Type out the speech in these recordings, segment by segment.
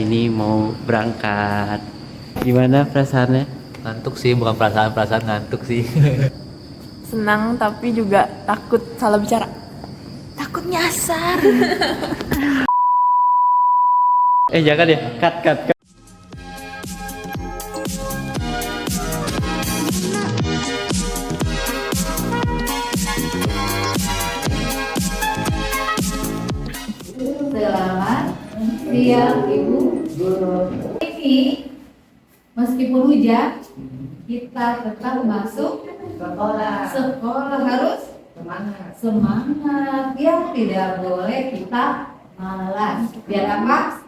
ini mau berangkat. Gimana perasaannya? Ngantuk sih, bukan perasaan ngantuk sih. Senang tapi juga takut salah bicara. Takut nyasar. Jangan ya, cut. Selamat siang Ibu Guru. Ini meskipun hujan, kita tetap masuk sekolah. Sekolah harus semangat. Ya, tidak boleh kita malas. Biar apa?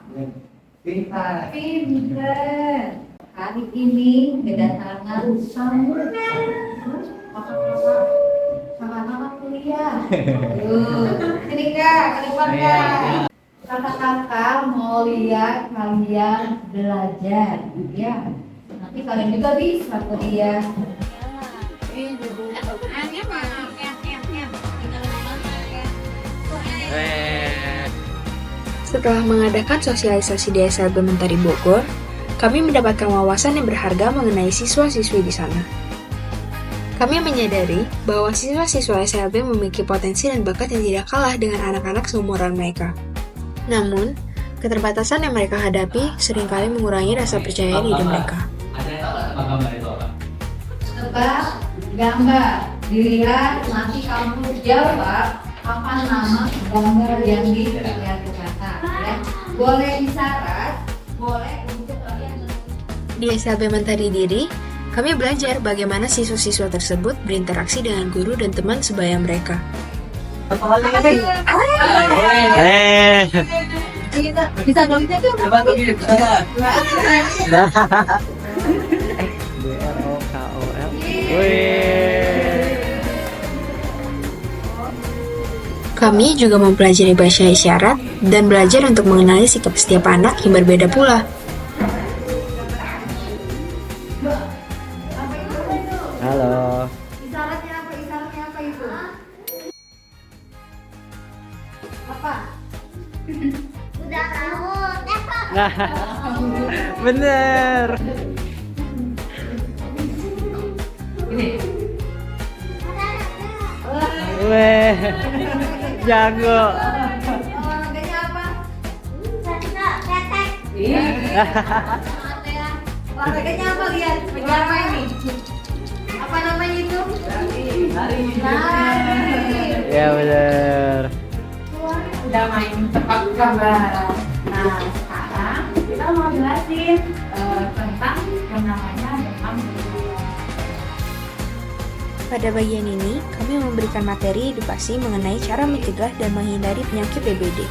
Pintar. Hari ini kedatangan tamu. Kakak-kakak kuliah. Sini Kak, ke depan Kak. Kakak-kakak mau lihat kalian belajar, ya. Nanti kalian juga bisa kuliah. Setelah mengadakan sosialisasi di SLB Mentari Bogor, kami mendapatkan wawasan yang berharga mengenai siswa-siswi di sana. Kami menyadari bahwa siswa-siswa SLB memiliki potensi dan bakat yang tidak kalah dengan anak-anak seumuran mereka. Namun, keterbatasan yang mereka hadapi seringkali mengurangi rasa percaya diri mereka. Tebak gambar, dilihat, nanti kamu jawab apa nama gambar yang dilihat kata. Ya. Boleh isyarat, boleh untuk kalian. Di SLB Mentari Diri, kami belajar bagaimana siswa-siswa tersebut berinteraksi dengan guru dan teman sebaya mereka. Bisa dong itu BROKOL. Kami juga mempelajari bahasa isyarat dan belajar untuk mengenali sikap setiap anak yang berbeda pula. Halo. Isyaratnya apa? Isyaratnya apa itu? Apa? Udah tahu, Nah, bener. Ini. Weh, jago. Olahraganya apa? ketek. Iya. Olahraganya apa? Lihat. Pegang apa ini? Apa namanya itu? Lari. Ya bener. Udah main tebak gambar. Nah, sekarang kita mau jelasin tentang yang namanya demam berdarah. Pada bagian ini, kami memberikan materi edukasi mengenai cara mencegah dan menghindari penyakit DBD.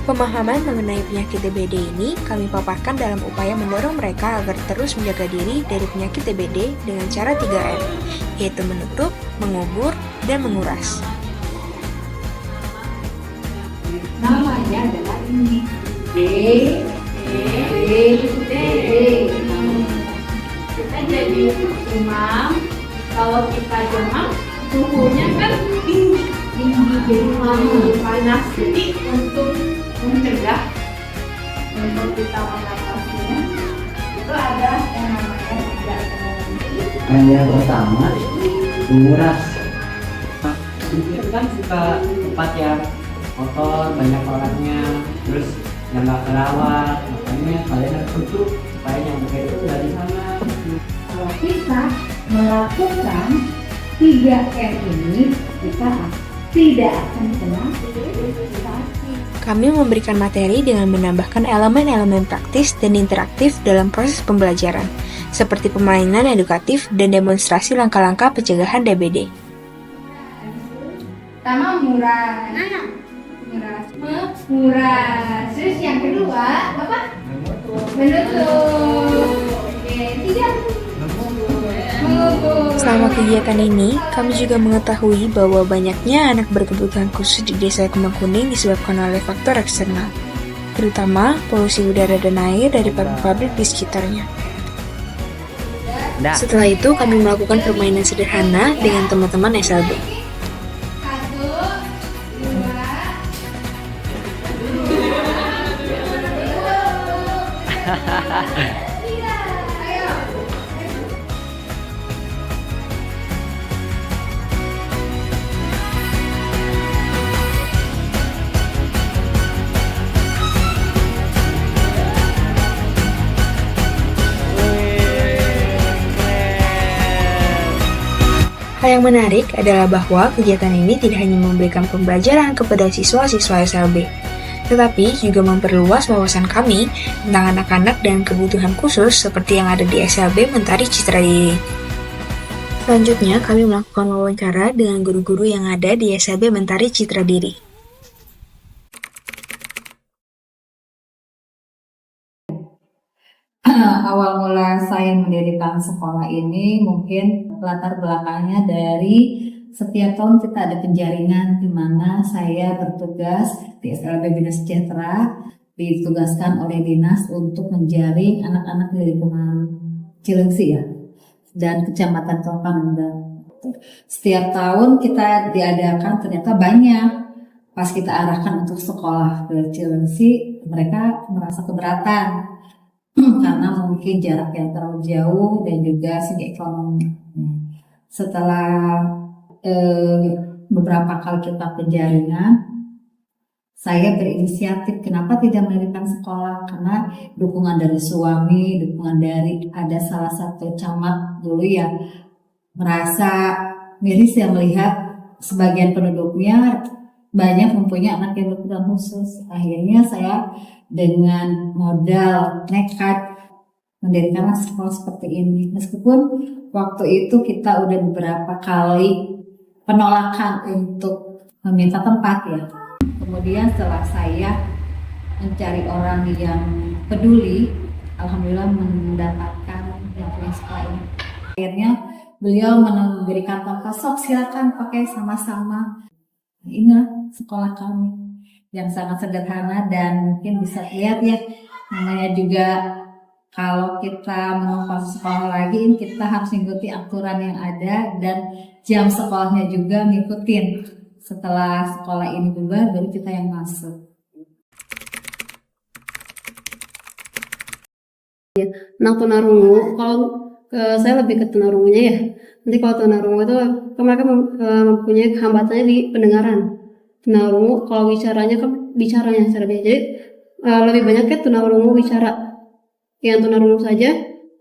Pemahaman mengenai penyakit DBD ini kami paparkan dalam upaya mendorong mereka agar terus menjaga diri dari penyakit DBD dengan cara 3M, yaitu menutup, mengubur, dan menguras. Namanya adalah ini. D. Kita jadi demam. Kalau kita demam, suhunya kan tinggi jadi panas. Jadi untuk mencegah, untuk kita mengatasinya, itu ada yang namanya 3M. Yang pertama, menguras. Itu kan suka tempat yang kotor, banyak orangnya, terus yang nggak terawat, makanya kalian harus tutup supaya yang kayak itu dari sana. Kalau kita melakukan 3M ini, kita tidak akan kena infeksi. Kami memberikan materi dengan menambahkan elemen-elemen praktis dan interaktif dalam proses pembelajaran, seperti permainan edukatif dan demonstrasi langkah-langkah pencegahan DBD. Pertama menguras. Terus yang kedua apa? Menutup. Oke, 3. Mengubur. Selama kegiatan ini, kami juga mengetahui bahwa banyaknya anak berkebutuhan khusus di Desa Kembang Kuning disebabkan oleh faktor eksternal, terutama polusi udara dan air dari pabrik-pabrik di sekitarnya. Setelah itu, kami melakukan permainan sederhana dengan teman-teman SLB. 1, 2, Hal yang menarik adalah bahwa kegiatan ini tidak hanya memberikan pembelajaran kepada siswa-siswa SLB, tetapi juga memperluas wawasan kami tentang anak-anak dan kebutuhan khusus seperti yang ada di SLB Mentari Citra Diri. Selanjutnya, kami melakukan wawancara dengan guru-guru yang ada di SLB Mentari Citra Diri. Awal mula saya mendirikan sekolah ini mungkin latar belakangnya dari setiap tahun kita ada penjaringan di mana saya bertugas di SLB Bina Sejahtera, ditugaskan oleh dinas untuk menjaring anak-anak di lingkungan Cilengsi ya dan Kecamatan Kelapa. Setiap tahun kita diadakan ternyata banyak. Pas kita arahkan untuk sekolah ke Cilengsi, mereka merasa keberatan karena mungkin jarak yang terlalu jauh dan juga segi ekonomi. Setelah beberapa kali kita penjaringan, saya berinisiatif kenapa tidak mendirikan sekolah, karena dukungan dari suami, dukungan dari ada salah satu camat dulu yang merasa miris yang melihat sebagian penduduknya banyak mempunyai anak yang berkebutuhan khusus. Akhirnya saya dengan modal nekat mendirikan sekolah seperti ini. Meskipun waktu itu kita udah beberapa kali penolakan untuk meminta tempat ya. Kemudian setelah saya mencari orang yang peduli, alhamdulillah mendapatkan yang punya sekolah ini. Akhirnya beliau memberikan tempat, sok silakan pakai sama-sama. Inilah sekolah kami yang sangat sederhana dan mungkin bisa lihat ya, namanya juga kalau kita mau sekolah lagi kita harus mengikuti aturan yang ada dan jam sekolahnya juga ngikutin. Setelah sekolah ini bubar baru kita yang masuk. Nah, tunarungu, kalau saya lebih ke tunarungunya ya. Nanti kalau tunarungu itu mereka mempunyai hambatannya di pendengaran. Tunarungu kalau bicaranya kan bicaranya secara beda. Jadi lebih banyak kan tunarungu bicara. Yang tunarungu saja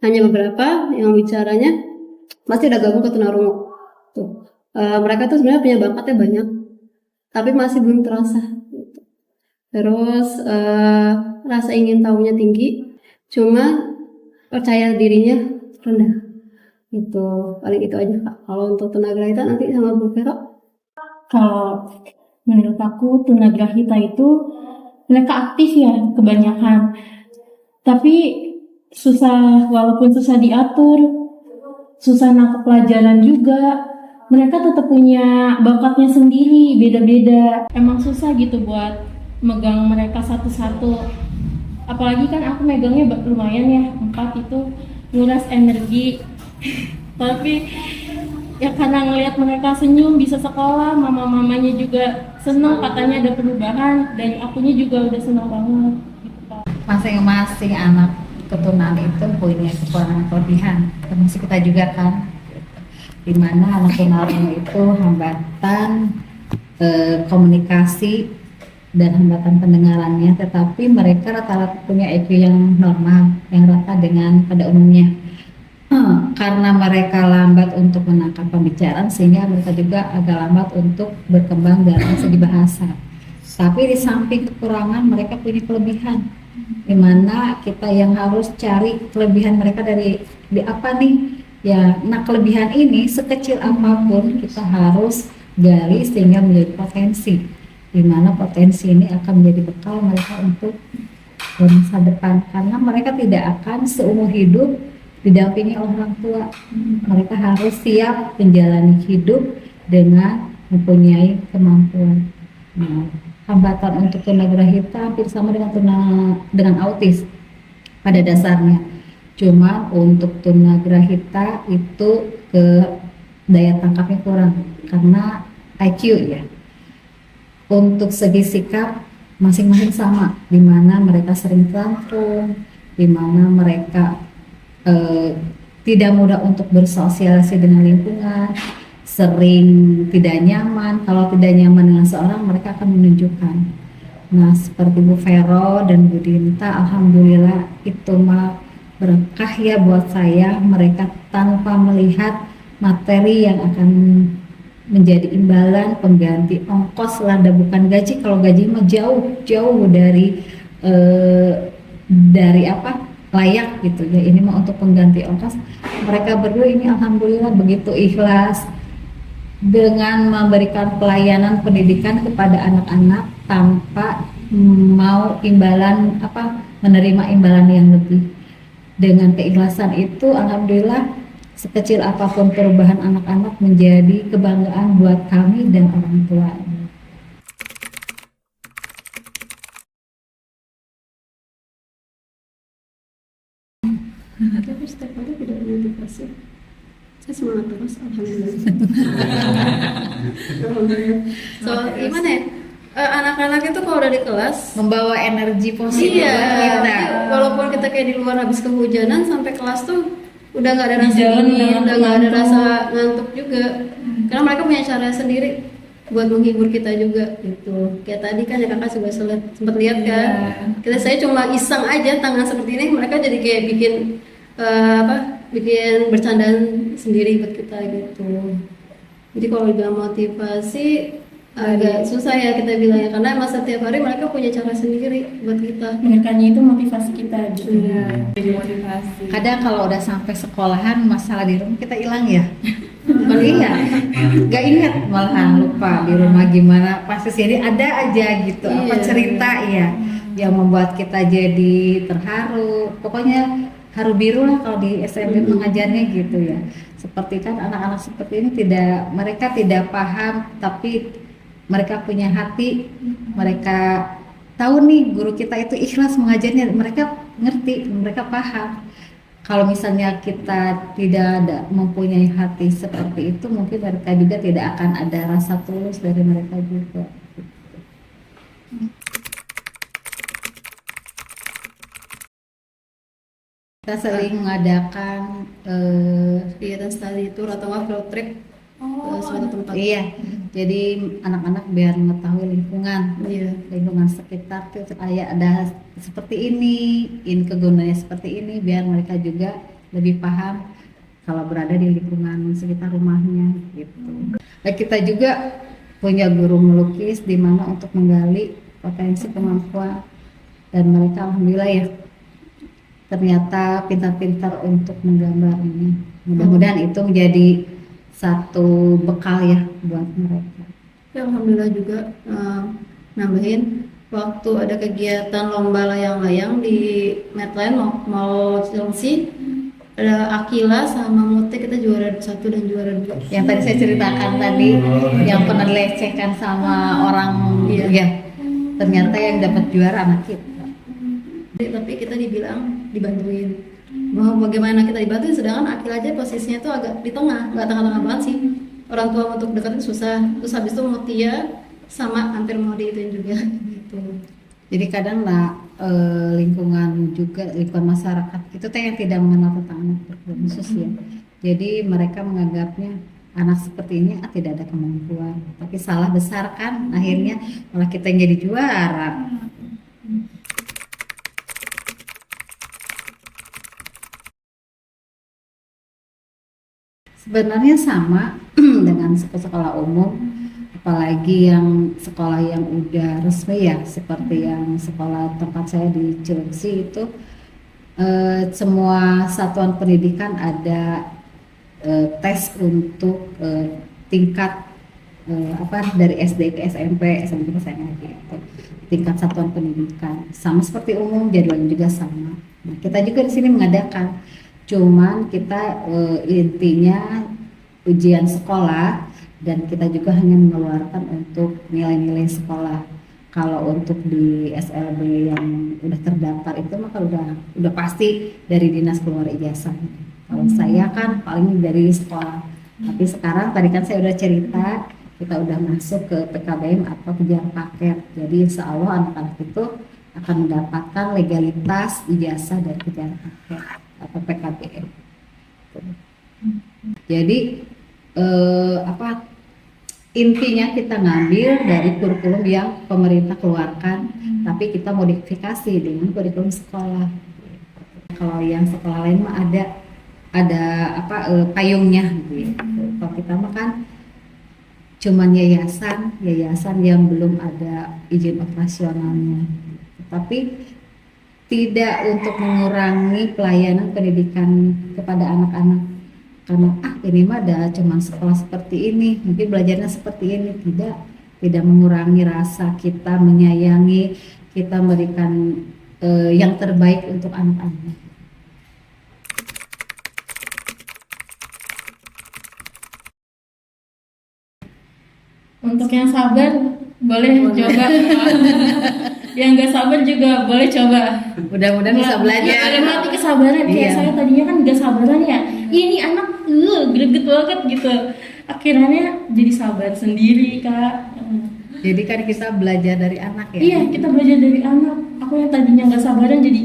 hanya beberapa, yang bicaranya pasti udah gabung ke tunarungu. Tuh. Mereka tuh sebenarnya punya bakatnya banyak, tapi masih belum terasa. Gitu. Terus rasa ingin tahunya tinggi, cuma percaya dirinya rendah. Itu paling itu aja Kak. Kalau untuk tunagrahita nanti sama Bu Vero. Kalau menurut aku tunagrahita itu mereka aktif ya kebanyakan, tapi susah, walaupun susah diatur, susah nangkep pelajaran juga, mereka tetap punya bakatnya sendiri, beda-beda. Emang susah gitu buat megang mereka satu-satu. Apalagi kan aku megangnya lumayan ya, 4 itu nguras energi. Tapi ya karena ngelihat mereka senyum bisa sekolah, mama-mamanya juga senang katanya ada perubahan, dan akunya juga udah senang banget gitu, Pak. Masing-masing anak keturunan itu punya kekurangan kelebihan, termasuk kita juga kan, dimana anak tunarungu itu hambatan komunikasi dan hambatan pendengarannya, tetapi mereka rata-rata punya IQ yang normal, yang rata dengan pada umumnya. Karena mereka lambat untuk menangkap pembicaraan, sehingga mereka juga agak lambat untuk berkembang dalam segi bahasa. Tapi di samping kekurangan, mereka punya kelebihan, dimana kita yang harus cari kelebihan mereka di apa nih ya. Nah, kelebihan ini sekecil apapun kita harus gali sehingga menjadi potensi, dimana potensi ini akan menjadi bekal mereka untuk masa depan, karena mereka tidak akan seumur hidup didampingi oleh orang tua. Mereka harus siap menjalani hidup dengan mempunyai kemampuan. Nah, hambatan untuk tunagrahita hampir sama dengan autis pada dasarnya. Cuma untuk tunagrahita itu ke daya tangkapnya kurang karena IQ ya. Untuk segi sikap masing-masing sama, di mana mereka sering tantrum, di mana mereka tidak mudah untuk bersosialisasi dengan lingkungan, sering tidak nyaman. Kalau tidak nyaman dengan seorang, mereka akan menunjukkan. Nah, seperti Bu Vero dan Bu Dinta, alhamdulillah itu mah berkah ya buat saya. Mereka tanpa melihat materi yang akan menjadi imbalan pengganti ongkos lah, dan bukan gaji. Kalau gaji mah jauh dari apa layak gitu ya. Ini mah untuk pengganti ongkos. Mereka berdua ini alhamdulillah begitu ikhlas dengan memberikan pelayanan pendidikan kepada anak-anak tanpa mau imbalan menerima imbalan yang lebih. Dengan keikhlasan itu alhamdulillah sekecil apapun perubahan anak-anak menjadi kebanggaan buat kami dan orang tua. Tapi setiap hari tidak motivasi. Saya semangat terus, alhamdulillah. Alhamdulillah. Soal gimana ya? Anak-anak itu kalau udah di kelas Membawa energi positif iya, buat kita. jadi walaupun kita kayak di luar habis kehujanan sampai kelas tuh udah nggak ada rasa jalan dingin, udah udah nggak ada ngantuk. rasa ngantuk juga. Karena mereka punya cara sendiri buat menghibur kita juga gitu. Kayak tadi kan ya kakak juga sempat lihat kan. Saya cuma iseng aja tangan seperti ini, mereka jadi kayak bikin bikin bercandaan sendiri buat kita gitu. Jadi kalau dibilang motivasi agak susah ya kita bilangnya, karena emang setiap hari mereka punya cara sendiri buat kita. Mereka-nya itu motivasi kita gitu. Jadi motivasi. Kadang kalau udah sampai sekolahan masalah di rumah kita hilang ya. Bukan iya, nggak ingat malahan lupa di rumah gimana. Pasti sini ada aja gitu apa Iya. cerita ya yang membuat kita jadi terharu. Pokoknya haru biru lah kalau di SMP mengajarnya gitu ya. Seperti kan anak-anak seperti ini mereka tidak paham, tapi mereka punya hati, mereka tahu nih guru kita itu ikhlas mengajarnya, mereka ngerti, mereka paham. Kalau misalnya kita tidak mempunyai hati seperti itu, mungkin mereka juga tidak akan ada rasa tulus dari mereka juga. Kita sering mengadakan Kegiatan study tour atau nggak field trip ke suatu tempat. iya, jadi anak-anak biar mengetahui lingkungan. Iya. Lingkungan sekitar tuh kayak ada seperti ini kegunaannya seperti ini, biar mereka juga lebih paham kalau berada di lingkungan sekitar rumahnya gitu. Nah, kita juga punya guru melukis di mana untuk menggali potensi kemampuan, dan mereka alhamdulillah ya ternyata pintar-pintar untuk menggambar ini. Mudah-mudahan itu menjadi satu bekal ya buat mereka. Ya, alhamdulillah juga nambahin waktu ada kegiatan lomba layang-layang di Medline mau Chelsea, ada Akila sama Mute, kita juara 1 dan juara 2. Yang tadi saya ceritakan tadi yang pernah dilecehkan sama orang Iya. ya, ternyata yang dapat juara anak kita. Tapi kita dibantuin. Mau bagaimana kita dibantuin, sedangkan Akil aja posisinya tuh agak di tengah, nggak tengah-tengah banget sih. Orang tua untuk deketin susah. Terus habis itu Mutia sama hampir mau diituin juga gitu. Jadi kadang lah lingkungan masyarakat itu teh yang tidak mengenal tentang anak berkebutuhan khusus ya. Jadi mereka menganggapnya anak seperti ini tidak ada kemampuan, tapi salah besar kan, akhirnya malah kita yang jadi juara. Sebenarnya sama dengan sekolah umum, apalagi yang sekolah yang udah resmi ya, seperti yang sekolah tempat saya di Cilengsi itu, semua satuan pendidikan ada tes untuk tingkat dari SD ke SMP, SMP ke SMA gitu, tingkat satuan pendidikan sama seperti umum, jadwalnya juga sama. Nah, kita juga di sini mengadakan, cuman kita intinya ujian sekolah, dan kita juga hanya mengeluarkan untuk nilai-nilai sekolah. Kalau untuk di SLB yang udah terdaftar itu maka udah pasti dari dinas keluar ijazah. Kalau saya kan paling dari sekolah. Tapi sekarang tadi kan saya udah cerita, kita udah masuk ke PKBM atau kejar paket. Jadi insya Allah anak-anak itu akan mendapatkan legalitas ijazah dari kejar paket atau PKBM. Jadi intinya kita ngambil dari kurikulum yang pemerintah keluarkan, tapi kita modifikasi dengan kurikulum sekolah. Kalau yang sekolah lain mah ada payungnya gitu. Kalau kita mah kan cuman yayasan yang belum ada izin operasionalnya. Tapi tidak untuk mengurangi pelayanan pendidikan kepada anak-anak. Karena ini mah ada cuman sekolah seperti ini, mungkin belajarnya seperti ini, tidak mengurangi rasa kita menyayangi, kita memberikan yang terbaik untuk anak-anak. Untuk yang sabar boleh coba. Yang nggak sabar juga boleh coba. Mudah-mudahan bisa belajar. Ada mati kesabaran. Kayak Iya. saya tadinya kan nggak sabaran ya. Ini anak greget banget gitu. Akhirnya jadi sabar sendiri, Kak. Jadi kan kita belajar dari anak ya. Iya, kita belajar dari anak. Aku yang tadinya nggak sabaran jadi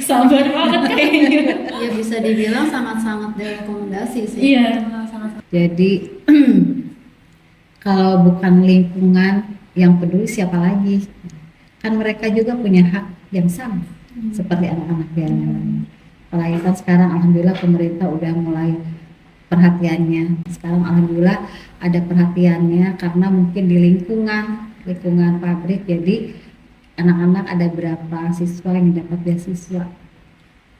sabar banget kayaknya. Ya bisa dibilang sangat-sangat direkomendasi sih. Iya. Jadi kalau bukan lingkungan yang peduli, siapa lagi? Kan mereka juga punya hak yang sama seperti anak-anak yang lain. Apalagi kan sekarang alhamdulillah pemerintah udah mulai perhatiannya. Sekarang alhamdulillah ada perhatiannya karena mungkin di lingkungan pabrik, jadi anak-anak ada berapa siswa yang dapat beasiswa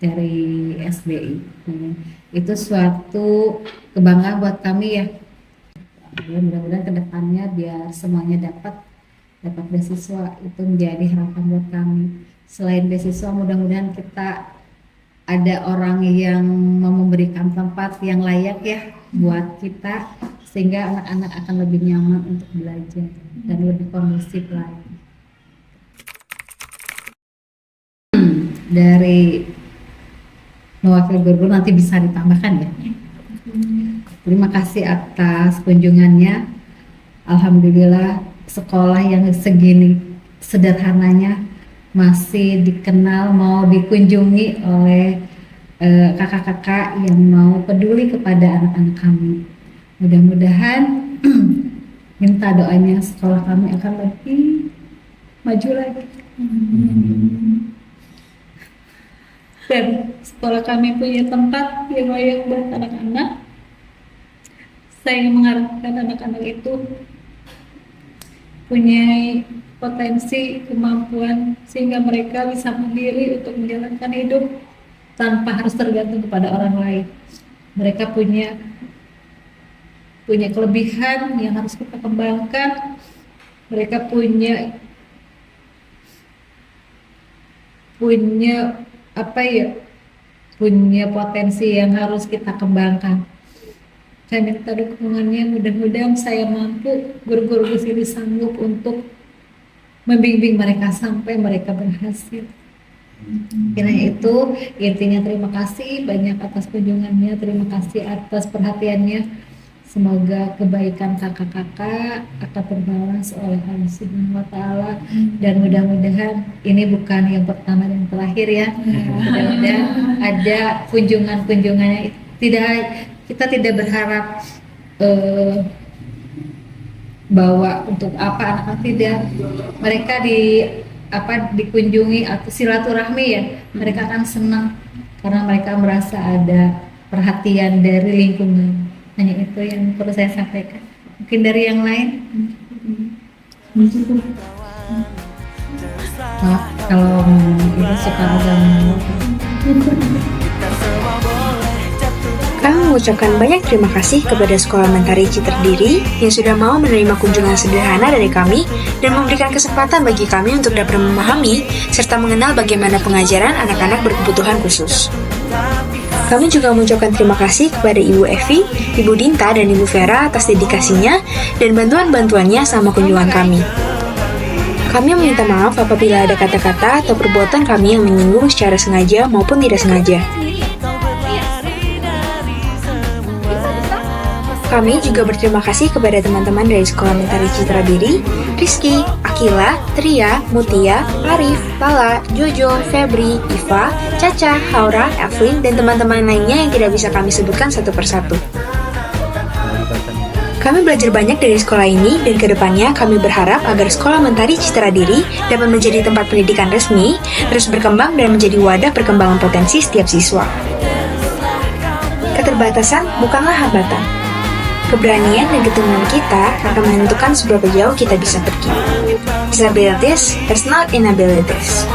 dari SBI. Itu suatu kebanggaan buat kami ya. Mudah-mudahan kedepannya biar semuanya dapat beasiswa, itu menjadi harapan buat kami. Selain beasiswa, mudah-mudahan kita ada orang yang mau memberikan tempat yang layak ya buat kita, sehingga anak-anak akan lebih nyaman untuk belajar dan lebih kondusif lagi. Dari mewakili guru nanti bisa ditambahkan ya. Terima kasih atas kunjungannya. Alhamdulillah sekolah yang segini sederhananya masih dikenal, mau dikunjungi oleh kakak-kakak yang mau peduli kepada anak-anak kami. Mudah-mudahan minta doanya sekolah kami akan lebih maju lagi. Dan sekolah kami punya tempat yang layak buat anak-anak. Saya mengharapkan anak-anak itu punya potensi, kemampuan sehingga mereka bisa mandiri untuk menjalankan hidup tanpa harus tergantung kepada orang lain. Mereka punya kelebihan yang harus kita kembangkan. Mereka punya potensi yang harus kita kembangkan. Saya minta dukungannya, mudah-mudahan saya mampu, guru-guru di sini sanggup untuk membimbing mereka sampai mereka berhasil. Kiranya itu intinya. Terima kasih banyak atas kunjungannya, terima kasih atas perhatiannya. Semoga kebaikan kakak-kakak akan terbalas oleh Allah Subhanahu wa Ta'ala, dan mudah-mudahan ini bukan yang pertama dan terakhir ya. Mudah-mudahan ada kunjungannya. Kita tidak berharap bahwa untuk apa anak-anak, tidak, mereka dikunjungi atau silaturahmi ya, mereka akan senang karena mereka merasa ada perhatian dari lingkungan. Hanya itu yang perlu saya sampaikan. Mungkin dari yang lain. Maaf kalau ini suka agama. Kami mengucapkan banyak terima kasih kepada Sekolah Mentari Citra Diri yang sudah mau menerima kunjungan sederhana dari kami dan memberikan kesempatan bagi kami untuk dapat memahami serta mengenal bagaimana pengajaran anak-anak berkebutuhan khusus. Kami juga mengucapkan terima kasih kepada Ibu Evi, Ibu Dinta, dan Ibu Vera atas dedikasinya dan bantuan-bantuannya sama kunjungan kami. Kami meminta maaf apabila ada kata-kata atau perbuatan kami yang menyinggung secara sengaja maupun tidak sengaja. Kami juga berterima kasih kepada teman-teman dari Sekolah Mentari Citra Diri, Rizky, Akila, Tria, Mutia, Arif, Lala, Jojo, Febri, Iva, Caca, Haura, Evelyn, dan teman-teman lainnya yang tidak bisa kami sebutkan satu persatu. Kami belajar banyak dari sekolah ini, dan kedepannya kami berharap agar Sekolah Mentari Citra Diri dapat menjadi tempat pendidikan resmi, terus berkembang dan menjadi wadah perkembangan potensi setiap siswa. Keterbatasan bukanlah hambatan. Keberanian dan ketekunan kita akan menentukan seberapa jauh kita bisa pergi. Disabilities is not inabilities.